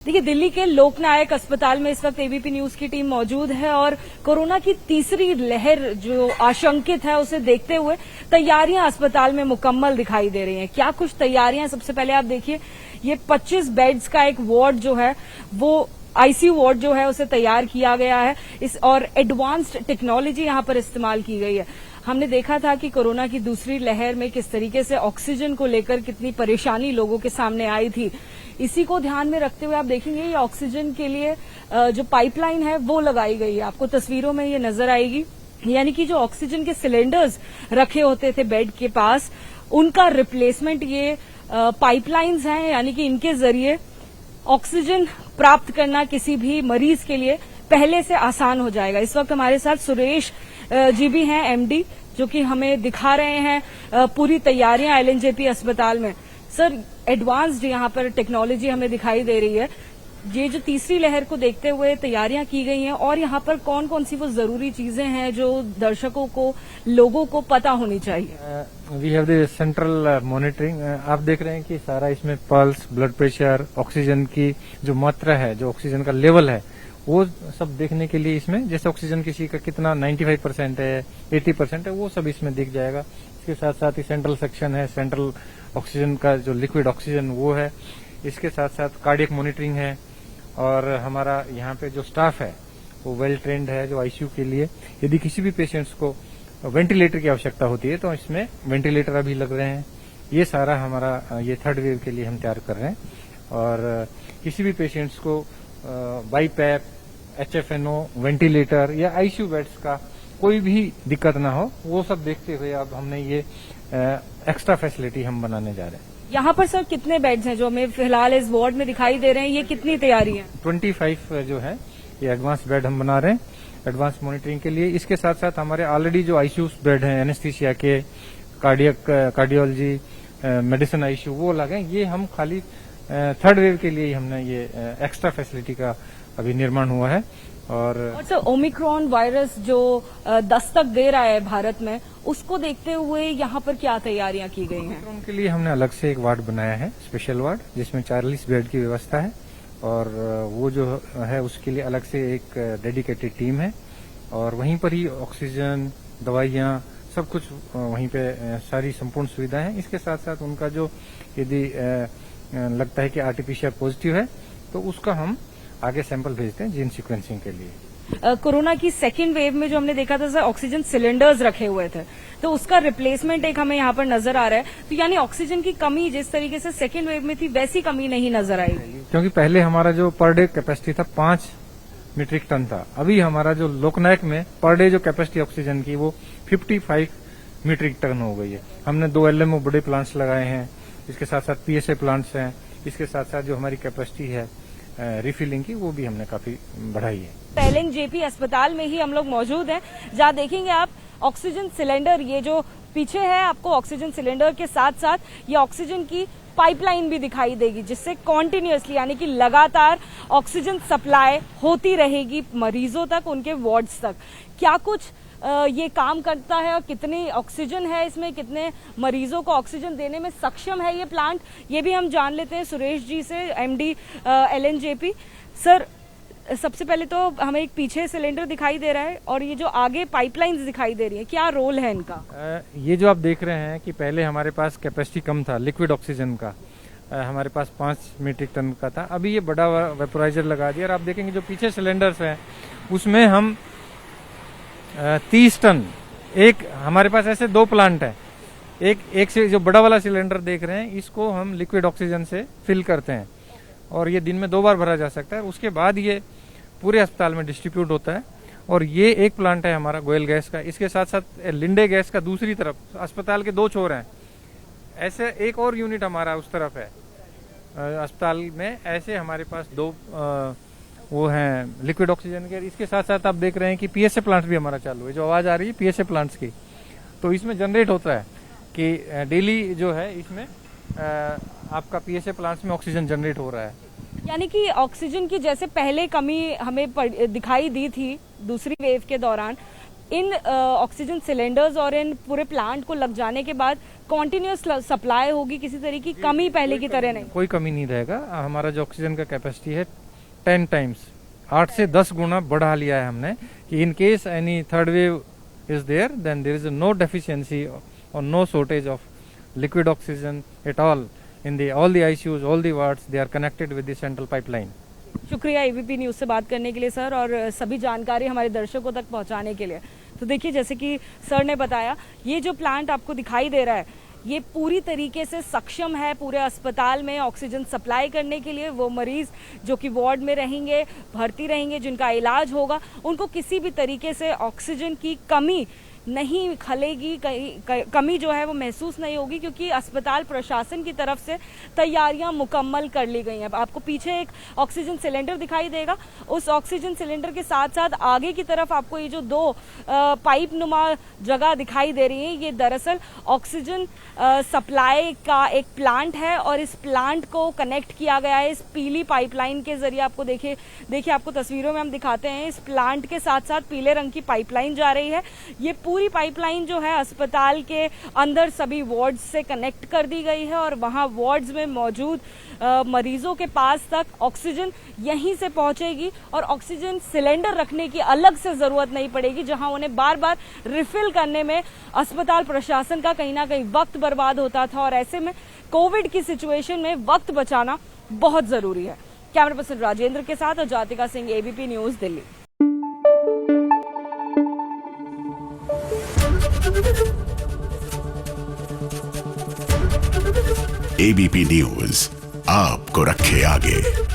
देखिए, दिल्ली के लोकनायक अस्पताल में इस वक्त एबीपी न्यूज की टीम मौजूद है और कोरोना की तीसरी लहर जो आशंकित है उसे देखते हुए तैयारियां अस्पताल में मुकम्मल दिखाई दे रही हैं। क्या कुछ तैयारियां, सबसे पहले आप देखिए, ये 25 बेड्स का एक वार्ड जो है वो आईसीयू वार्ड जो है उसे तैयार किया गया है और एडवांस्ड टेक्नोलॉजी यहां पर इस्तेमाल की गई है। हमने देखा था कि कोरोना की दूसरी लहर में किस तरीके से ऑक्सीजन को लेकर कितनी परेशानी लोगों के सामने आई थी। इसी को ध्यान में रखते हुए आप देखेंगे ये ऑक्सीजन के लिए जो पाइपलाइन है वो लगाई गई है। आपको तस्वीरों में ये नजर आएगी, यानी कि जो ऑक्सीजन के सिलेंडर्स रखे होते थे बेड के पास, उनका रिप्लेसमेंट ये पाइपलाइंस हैं, यानी कि इनके जरिए ऑक्सीजन प्राप्त करना किसी भी मरीज के लिए पहले से आसान हो जाएगा। इस वक्त हमारे साथ सुरेश जी भी हैं, एमडी, जो कि हमें दिखा रहे हैं पूरी तैयारियां एलएनजेपी अस्पताल में। सर, एडवांस्ड यहाँ पर टेक्नोलॉजी हमें दिखाई दे रही है। ये जो तीसरी लहर को देखते हुए तैयारियां की गई हैं और यहाँ पर कौन कौन सी वो जरूरी चीजें हैं जो दर्शकों को, लोगों को पता होनी चाहिए? We have the central monitoring. आप देख रहे हैं कि सारा इसमें पल्स, ब्लड प्रेशर, ऑक्सीजन की जो मात्रा है, जो ऑक्सीजन का लेवल है, वो सब देखने के लिए इसमें, जैसे ऑक्सीजन किसी का कितना 95% है, 80% है, वो सब इसमें दिख जाएगा। इसके साथ साथ ही सेंट्रल सेक्शन है, सेंट्रल ऑक्सीजन का जो लिक्विड ऑक्सीजन वो है। इसके साथ साथ कार्डियक मॉनिटरिंग है और हमारा यहाँ पे जो स्टाफ है वो वेल ट्रेंड है, जो आईसीयू के लिए यदि किसी भी पेशेंट्स को वेंटिलेटर की आवश्यकता होती है तो इसमें वेंटिलेटर अभी लग रहे हैं। ये सारा हमारा ये थर्ड वेव के लिए हम तैयार कर रहे हैं और किसी भी पेशेंट्स को बाईपैप, एचएफएनओ, वेंटिलेटर या आईसीयू बेड्स का कोई भी दिक्कत ना हो, वो सब देखते हुए अब हमने ये एक्स्ट्रा फैसिलिटी हम बनाने जा रहे हैं। यहाँ पर सर कितने बेड्स हैं जो हमें फिलहाल इस वार्ड में दिखाई दे रहे हैं? ये कितनी तैयारी है? 25 जो है ये एडवांस बेड हम बना रहे हैं एडवांस मॉनिटरिंग के लिए। इसके साथ साथ हमारे ऑलरेडी जो आईसीयू बेड हैं, एनेस्थीसिया के, कार्डियोलॉजी, मेडिसिन आईसीयू, वो लगे। ये हम खाली थर्ड वेव के लिए ही हमने ये एक्स्ट्रा फैसिलिटी का अभी निर्माण हुआ है। और सर, ओमिक्रॉन वायरस जो दस्तक दे रहा है भारत में, उसको देखते हुए यहाँ पर क्या तैयारियां की गई हैं? ओमिक्रॉन के लिए हमने अलग से एक वार्ड बनाया है, स्पेशल वार्ड, जिसमें 40 बेड की व्यवस्था है और वो जो है उसके लिए अलग से एक डेडिकेटेड टीम है और वहीं पर ही ऑक्सीजन, दवाइयां, सब कुछ वहीं पे सारी संपूर्ण सुविधाएं हैं। इसके साथ साथ उनका जो यदि लगता है कि आरटीपीसीआर पॉजिटिव है तो उसका हम आगे सैंपल भेजते हैं जीन सीक्वेंसिंग के लिए। कोरोना की सेकेंड वेव में जो हमने देखा था सर, ऑक्सीजन सिलेंडर्स रखे हुए थे, तो उसका रिप्लेसमेंट एक हमें यहाँ पर नजर आ रहा है। तो यानी ऑक्सीजन की कमी जिस तरीके से सेकेंड वेव में थी वैसी कमी नहीं नजर आई, क्योंकि पहले हमारा जो पर डे कैपेसिटी था 5 मीट्रिक टन था। अभी हमारा जो लोकनायक में पर डे जो कैपेसिटी ऑक्सीजन की वो 55 मीट्रिक टन हो गई है। हमने 2 एलएमओ बड़े प्लांट्स लगाए हैं, इसके साथ साथ पीएसए प्लांट्स हैं। इसके साथ साथ जो हमारी कैपेसिटी है रिफिलिंग की, वो भी हमने काफी बढ़ाई है। एलएनजेपी अस्पताल में ही हम लोग मौजूद हैं, जहाँ देखेंगे आप ऑक्सीजन सिलेंडर, ये जो पीछे है आपको ऑक्सीजन सिलेंडर के साथ साथ ये ऑक्सीजन की पाइपलाइन भी दिखाई देगी, जिससे कॉन्टिन्यूअसली यानी कि लगातार ऑक्सीजन सप्लाई होती रहेगी मरीजों तक, उनके वार्ड्स तक। क्या कुछ ये काम करता है और कितनी ऑक्सीजन है इसमें, कितने मरीजों को ऑक्सीजन देने में सक्षम है ये प्लांट, ये भी हम जान लेते हैं सुरेश जी से, एमडी एलएनजेपी। सर, सबसे पहले तो हमें एक पीछे सिलेंडर दिखाई दे रहा है और ये जो आगे पाइपलाइंस दिखाई दे रही है, क्या रोल है इनका? ये जो आप देख रहे हैं कि पहले हमारे पास कैपेसिटी कम था लिक्विड ऑक्सीजन का, हमारे पास 5 मीट्रिक टन का था। अभी ये बड़ा वेपोराइजर लगा दिया और आप देखेंगे जो पीछे सिलेंडर्स हैं उसमें हम 30 टन, एक हमारे पास ऐसे 2 प्लांट है, एक से जो बड़ा वाला सिलेंडर देख रहे हैं इसको हम लिक्विड ऑक्सीजन से फिल करते हैं और ये दिन में 2 बार भरा जा सकता है। उसके बाद ये पूरे अस्पताल में डिस्ट्रीब्यूट होता है और ये एक प्लांट है हमारा गोयल गैस का। इसके साथ साथ लिंडे गैस का दूसरी तरफ, अस्पताल के 2 छोर हैं, ऐसे एक और यूनिट हमारा उस तरफ है अस्पताल में। ऐसे हमारे पास 2 वो हैं लिक्विड ऑक्सीजन के। इसके साथ साथ आप देख रहे हैं कि पीएसए प्लांट्स भी हमारा चालू है। जो आवाज आ रही है पीएसए प्लांट्स की, तो इसमें जनरेट होता है कि डेली जो है इसमें आपका पीएसए प्लांट्स में ऑक्सीजन जनरेट हो रहा है। यानी कि ऑक्सीजन की जैसे पहले कमी हमें दिखाई दी थी दूसरी वेव के दौरान, इन ऑक्सीजन सिलेंडर्स और इन पूरे प्लांट को लग जाने के बाद कॉन्टिन्यूस सप्लाई होगी, किसी तरह की कमी पहले की तरह नहीं? कोई कमी नहीं रहेगा। हमारा जो ऑक्सीजन का कैपेसिटी है 10 टाइम्स 8 से 10 गुना बढ़ा लिया है हमने, कि in case any third wave is there then there is no deficiency और no shortage of liquid oxygen at all in the all the ICUs, all the wards, they are connected with the central pipeline. शुक्रिया ABP news से बात करने के लिए sir, और सभी जानकारी हमारे दर्शकों तक पहुंचाने के लिए। तो देखिए, जैसे कि सर ने बताया, ये जो प्लांट आपको दिखाई दे रहा है ये पूरी तरीके से सक्षम है पूरे अस्पताल में ऑक्सीजन सप्लाई करने के लिए। वो मरीज जो कि वार्ड में रहेंगे, भर्ती रहेंगे, जिनका इलाज होगा, उनको किसी भी तरीके से ऑक्सीजन की कमी नहीं खलेगी, कमी जो है वो महसूस नहीं होगी, क्योंकि अस्पताल प्रशासन की तरफ से तैयारियां मुकम्मल कर ली गई हैं। आपको पीछे एक ऑक्सीजन सिलेंडर दिखाई देगा, उस ऑक्सीजन सिलेंडर के साथ साथ आगे की तरफ आपको ये जो 2 पाइप नुमा जगह दिखाई दे रही है, ये दरअसल ऑक्सीजन सप्लाई का एक प्लांट है, और इस प्लांट को कनेक्ट किया गया है इस पीली पाइपलाइन के जरिए। आपको देखिए आपको तस्वीरों में हम दिखाते हैं, इस प्लांट के साथ साथ पीले रंग की पाइपलाइन जा रही है। ये पूरी पाइपलाइन जो है अस्पताल के अंदर सभी वार्ड्स से कनेक्ट कर दी गई है, और वहां वार्ड्स में मौजूद मरीजों के पास तक ऑक्सीजन यहीं से पहुंचेगी, और ऑक्सीजन सिलेंडर रखने की अलग से जरूरत नहीं पड़ेगी, जहां उन्हें बार बार रिफिल करने में अस्पताल प्रशासन का कहीं ना कहीं वक्त बर्बाद होता था। और ऐसे में कोविड की सिचुएशन में वक्त बचाना बहुत जरूरी है। कैमरा पर्सन राजेंद्र के साथ और Jatika Singh, ABP news, Delhi. ABP news आपको रखे आगे।